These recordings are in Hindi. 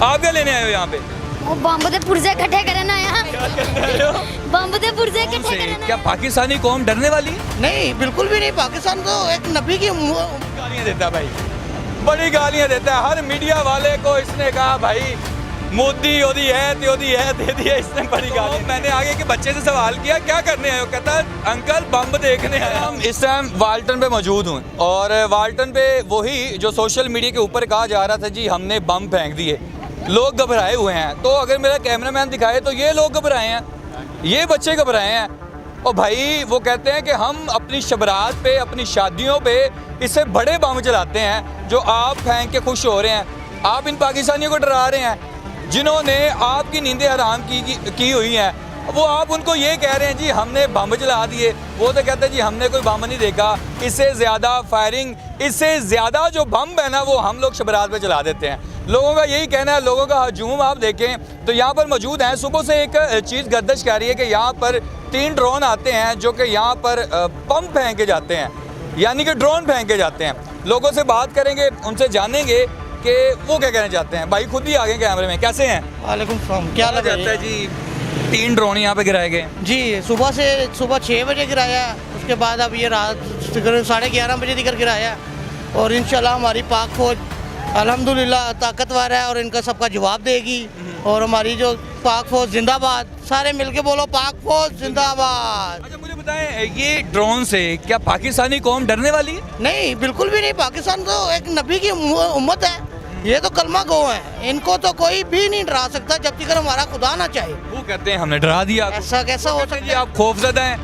आप क्या लेने आए हो यहाँ पे? वो बम दे पुर्जे इकट्ठे करना यहाँ बम दे पुर्जे इकट्ठे करना। क्या पाकिस्तानी कौम डरने वाली? नहीं, बिल्कुल भी नहीं। पाकिस्तान तो एक नबी की गालियाँ देता है भाई, बड़ी गालियाँ देता है। हर मीडिया वाले को इसने कहा भाई मोदी योदी है दे दी है इसने, बड़ी गाली। मैंने आगे के बच्चे से सवाल किया क्या करने आए हो, कहता अंकल बम देखने आए। हम इस टाइम वाल्टन पे मौजूद हूँ और वाल्टन पे वही जो सोशल मीडिया के ऊपर कहा जा रहा था जी हमने बम फेंक दिए, लोग घबराए हुए हैं। तो अगर मेरा कैमरामैन दिखाए तो ये लोग घबराए हैं, ये बच्चे घबराए हैं। और भाई वो कहते हैं कि हम अपनी शबरात पे, अपनी शादियों पे इससे बड़े बम चलाते हैं जो आप फेंक के खुश हो रहे हैं। आप इन पाकिस्तानियों को डरा रहे हैं जिन्होंने आपकी नींदें हराम की हुई हैं। वो आप उनको ये कह रहे हैं जी हमने बम चला दिए, वो तो कहते हैं जी हमने कोई बम नहीं देखा। इससे ज़्यादा फायरिंग, इससे ज़्यादा जो बम है ना वो हम लोग शबरात पे चला देते हैं। लोगों का यही कहना है, लोगों का हजूम आप देखें तो यहाँ पर मौजूद हैं। सुबह से एक चीज़ गर्दिश कर रही है कि यहाँ पर 3 ड्रोन आते हैं जो कि यहाँ पर बम फेंके जाते हैं, यानी कि ड्रोन फेंके जाते हैं। लोगों से बात करेंगे, उनसे जानेंगे कि वो क्या कहना चाहते हैं। भाई खुद ही आ गए कैमरे में, कैसे हैं? वालेकुम सलाम। क्या लग जाता है जी 3 ड्रोन यहाँ पे गिराए गए जी? सुबह 6 बजे गिराया, उसके बाद अब ये रात 11:30 बजे दिकर गिराया। और इंशाल्लाह हमारी पाक फौज अल्हम्दुलिल्लाह ताकतवर है और इनका सबका जवाब देगी। और हमारी जो पाक फौज जिंदाबाद, सारे मिलके बोलो पाक फौज जिंदाबाद। अच्छा मुझे बताएं, ये ड्रोन से क्या पाकिस्तानी कौम डरने वाली है? नहीं, बिल्कुल भी नहीं। पाकिस्तान तो एक नबी की उम्मत है, ये तो कलमा गो है, इनको तो कोई भी नहीं डरा सकता जब तक हमारा खुदा ना चाहे। वो कहते हैं हमने डरा दिया। ऐसा कैसा हो सकता है? आप खौफजदा हैं।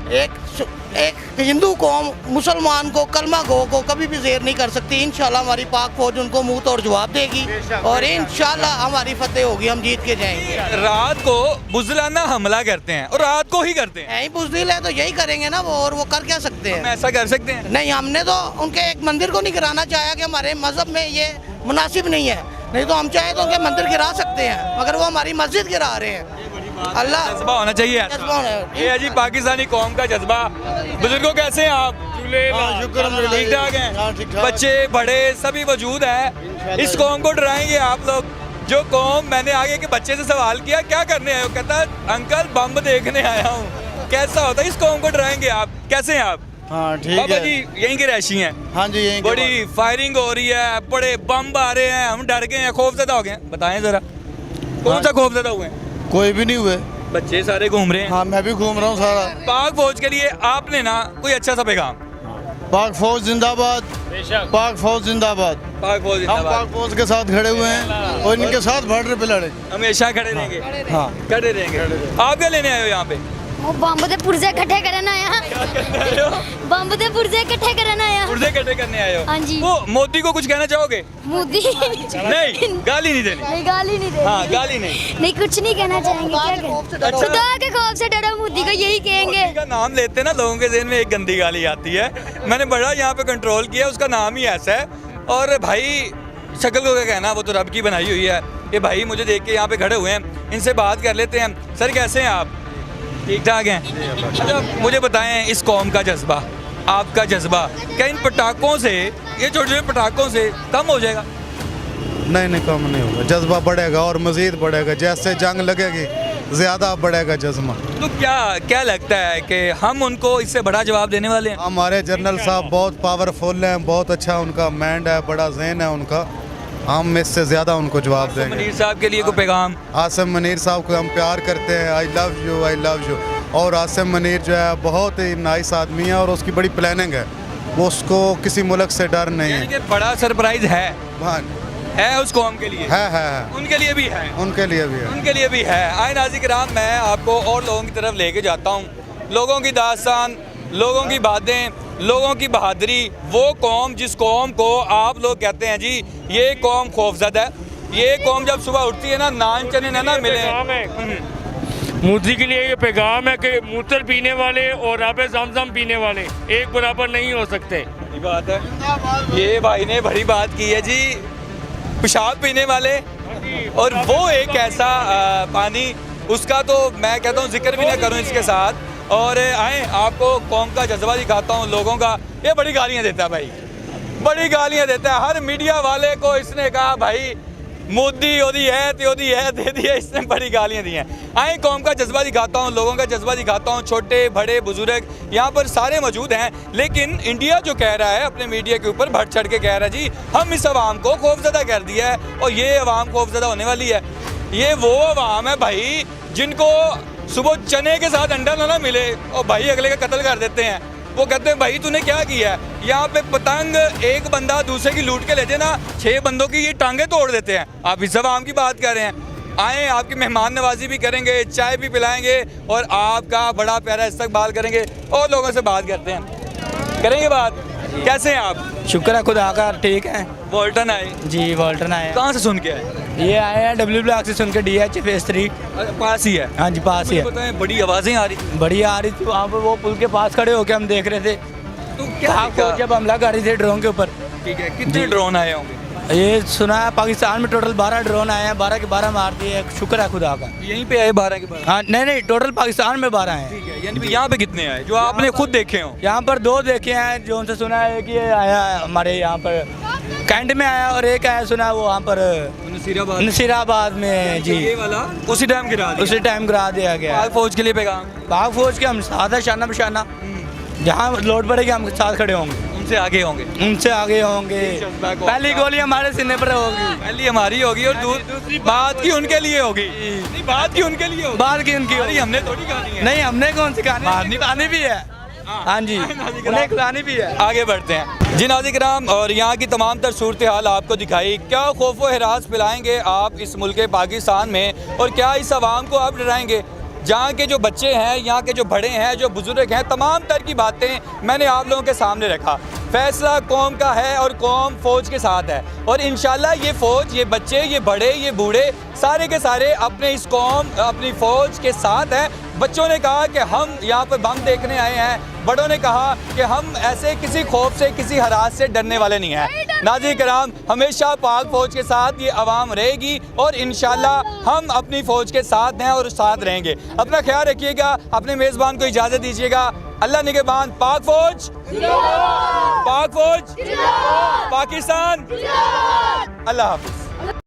एक हिंदू कौम मुसलमान को, कलमा गो को कभी भी ज़ेर नहीं कर सकती। इंशाल्लाह हमारी पाक फौज उनको मुंह तोड़ जवाब देगी और इंशाल्लाह हमारी फतेह होगी, हम जीत के जाएंगे। रात को बुज़दिलाना हमला करते हैं और रात को ही करते हैं। यही बुज़दिल है तो यही करेंगे ना वो, और वो कर क्या सकते हैं? हम ऐसा कर सकते हैं? नहीं, हमने तो उनके एक मंदिर को नहीं गिराना चाहा कि हमारे मजहब में ये मुनासिब नहीं है। नहीं तो हम चाहे तो उनके मंदिर गिरा सकते हैं, मगर वो हमारी मस्जिद गिरा रहे हैं। अल्लाह जज्बा होना चाहिए। ये है जी पाकिस्तानी कौम का जज्बा। बुजुर्गों कैसे हैं आप? ठीक ठाक हैं? बच्चे बड़े सभी मौजूद हैं। इस कौम को डराएंगे आप लोग? जो कौम, मैंने आगे के बच्चे से सवाल किया क्या करने आए हो, कहता अंकल बम देखने आया हूँ। कैसा होता है? इस कौम को डराएंगे आप? कैसे हैं आप? हाँ ठीक बाबा है जी यहीं के रहशी हैं? हाँ जी यहीं बड़ी फायरिंग हो रही है, बड़े बम आ रहे हैं, हम डर गए हैं, खौफजदा हो गए हैं। बताएं जरा कौन सा खौफजदा हुए हैं? कोई भी नहीं हुए। बच्चे सारे घूम रहे हैं। हाँ मैं भी घूम रहा हूँ सारा। पाक फौज के लिए आपने ना कोई अच्छा सा पैगाम? पाक फौज जिंदाबाद, पाक फौज जिंदाबाद। पाक फौज हम जिंदाबाद। पाक फौज के साथ खड़े हुए हैं और इनके साथ बॉर्डर पे लड़े। हमेशा खड़े रहेंगे। हाँ खड़े रहेंगे। आप क्या लेने आए हो यहाँ पे? वो बम दे पुर्जे इकट्ठे करना यहाँ बम दे पुर्जे इकट्ठे करना यहाँ। पुर्जे इकट्ठे करने आए हो? हाँ जी। वो मोदी को कुछ कहना चाहोगे? मोदी नहीं, गाली नहीं देनी। नहीं, गाली नहीं देनी। हाँ गाली नहीं। नहीं, कुछ नहीं कहना चाहेंगे। क्या कहें? खुदा के खौफ से डरो, मोदी को यही कहेंगे। मोदी का नाम लेते ना लोगों के ज़हन में एक गंदी गाली आती है। मैंने बड़ा यहाँ पे कंट्रोल किया, उसका नाम ही ऐसा है। और भाई शक्ल को क्या कहना, वो तो रब की बनाई हुई है। ये भाई मुझे देख के यहाँ पे खड़े हुए हैं, इनसे बात कर लेते हैं। सर कैसे हैं आप? ठीक ठाक हैं? अच्छा मुझे बताएं, इस कौम का जज्बा, आपका जज्बा क्या इन पटाखों से, ये छोटे छोटे पटाखों से कम हो जाएगा? नहीं कम नहीं होगा, जज्बा बढ़ेगा और मजीद बढ़ेगा। जैसे जंग लगेगी ज़्यादा बढ़ेगा जज्बा। तो क्या लगता है कि हम उनको इससे बड़ा जवाब देने वाले हैं? हमारे जनरल साहब बहुत पावरफुल हैं, बहुत अच्छा उनका माइंड है, बड़ा जहन है उनका। हम इससे ज़्यादा उनको जवाब देंगे। मनीर साहब के लिए कोई पैगाम? आसिम मनीर साहब को हम प्यार करते हैं, आई लव यू। और आसिम मनीर जो है बहुत ही नाइस आदमी है और उसकी बड़ी प्लानिंग है, वो उसको किसी मुल्क से डर नहीं यानी है। कि बड़ा सरप्राइज है उस कौम के लिए? है उनके लिए भी है। उनके लिए भी है। उनके लिए भी है। आए नाज़रीन किराम, मैं आपको और लोगों की तरफ लेके जाता हूँ। लोगों की दास्तान, लोगों की बातें, लोगों की बहादुरी। वो कौम जिस कौम को आप लोग कहते हैं जी ये कौम खौफजदा है, ये कौम जब सुबह उठती है ना, नान चने ना मिले। मोदी के लिए ये पैगाम है कि मूत्र पीने वाले और आबे ज़मज़म पीने वाले एक बराबर नहीं हो सकते। ये बात है, ये भाई ने बड़ी बात की है जी। पेशाब पीने वाले और वो एक ऐसा पानी, उसका तो मैं कहता हूँ जिक्र भी ना करूँ इसके साथ। और आए आपको कौम का जज्बा दिखाता हूँ लोगों का। ये बड़ी गालियाँ देता है भाई, बड़ी गालियाँ देता है। हर मीडिया वाले को इसने कहा भाई मोदी ओदी है ते ओदी है दे दी है, इसने बड़ी गालियां दी हैं। आए कौम का जज्बा दिखाता हूँ, लोगों का जज्बा दिखाता हूँ, छोटे बड़े बुजुर्ग यहाँ पर सारे मौजूद हैं। लेकिन इंडिया जो कह रहा है अपने मीडिया के ऊपर बढ़ चढ़ के कह रहा है जी हम इस आवाम को खौफजदा कर दिया है और ये आवाम खौफजदा होने वाली है। ये वो आवाम है भाई जिनको सुबह चने के साथ अंडा ना मिले और भाई अगले का कत्ल कर देते हैं। वो कहते हैं भाई तूने क्या किया है। यहाँ पे पतंग एक बंदा दूसरे की लूट के ले जाए ना, 6 बंदों की ये टांगे तोड़ देते हैं। आप इस आवाम की बात कर रहे हैं। आए आपकी मेहमान नवाजी भी करेंगे, चाय भी पिलाएंगे और आपका बड़ा प्यारा इस्तकबाल करेंगे और लोगों से बात करते हैं, करेंगे बात। कैसे हैं आप? शुक्र है खुदा का, ठीक है। वॉल्टन आए जी वॉल्टन आए हैं। कहाँ से सुन के आए? ये आए हैं डब्ल्यू ब्लॉक से सुन के DH फेज 3 पास ही है। हाँ जी पास ही है। बताएं बड़ी आवाज़ें आ रही थी। बढ़िया आ रही थी, वहाँ पर वो पुल के पास खड़े होके हम देख रहे थे तो क्या आपको जब हमला कर रहे थे ड्रोन के ऊपर। ठीक है, कितने ड्रोन आए होंगे? ये सुना है पाकिस्तान में टोटल 12 ड्रोन आए हैं, 12 के 12 मार दिए। शुक्र है खुदा का। यहीं पे आए 12 के 12? हाँ नहीं टोटल पाकिस्तान में 12 हैं। ठीक है, यानी कि यहाँ पे कितने आए जो आपने खुद देखे हो? यहाँ पर 2 देखे हैं, जो उनसे सुना है कि ये आया है हमारे यहाँ पर कैंट में आया और एक आया सुना है वो वहाँ पर नसीराबाद में जी। ये वाला उसी टाइम गिरा दिया? उसी टाइम गिरा दिया गया। पाक फौज के लिए पैगाम? पाक फौज के हम साथ है, शाना बशाना। जहाँ लोड पड़ेगी हम साथ खड़े होंगे, उनसे आगे होंगे। उनसे आगे होंगे। पहली गोली हमारे सीने पर होगी, पहली हमारी होगी और दूसरी बात की उनके लिए होगी। नहीं, बात की उनके लिए होगी। बात की उनकी होगी। हमने थोड़ी कहानी है। नहीं हमने कौन सी कहानी, कहानी भी है। हाँ जी उन्हें खिलानी भी है। आगे बढ़ते हैं जी नाज़रीन, और यहाँ की तमाम तर सूरत हाल आपको दिखाई। क्या खौफ व हिरास फैलाएंगे आप इस मुल्क पाकिस्तान में और क्या इस आवाम को आप डराएंगे? जहाँ के जो बच्चे हैं, यहाँ के जो बड़े हैं, जो बुजुर्ग हैं, तमाम तर की बातें मैंने आप लोगों के सामने रखा। फैसला कौम का है और कौम फ़ौज के साथ है और इंशाल्लाह ये फ़ौज, ये बच्चे, ये बड़े, ये बूढ़े सारे के सारे अपने इस कौम, अपनी फ़ौज के साथ हैं। बच्चों ने कहा कि हम यहाँ पर बम देखने आए हैं, बड़ों ने कहा कि हम ऐसे किसी खौफ से, किसी हरास से डरने वाले नहीं हैं। नाज़रीन कराम, हमेशा पाक फ़ौज के साथ ये आवाम रहेगी और इंशाल्लाह हम अपनी फ़ौज के साथ हैं और साथ रहेंगे। अपना ख्याल रखिएगा, अपने मेज़बान को इजाज़त दीजिएगा। अल्लाह निगहबान। पाक फ़ौज, पाक फ़ौज, पाकिस्तान। अल्लाह हाफ़िज़।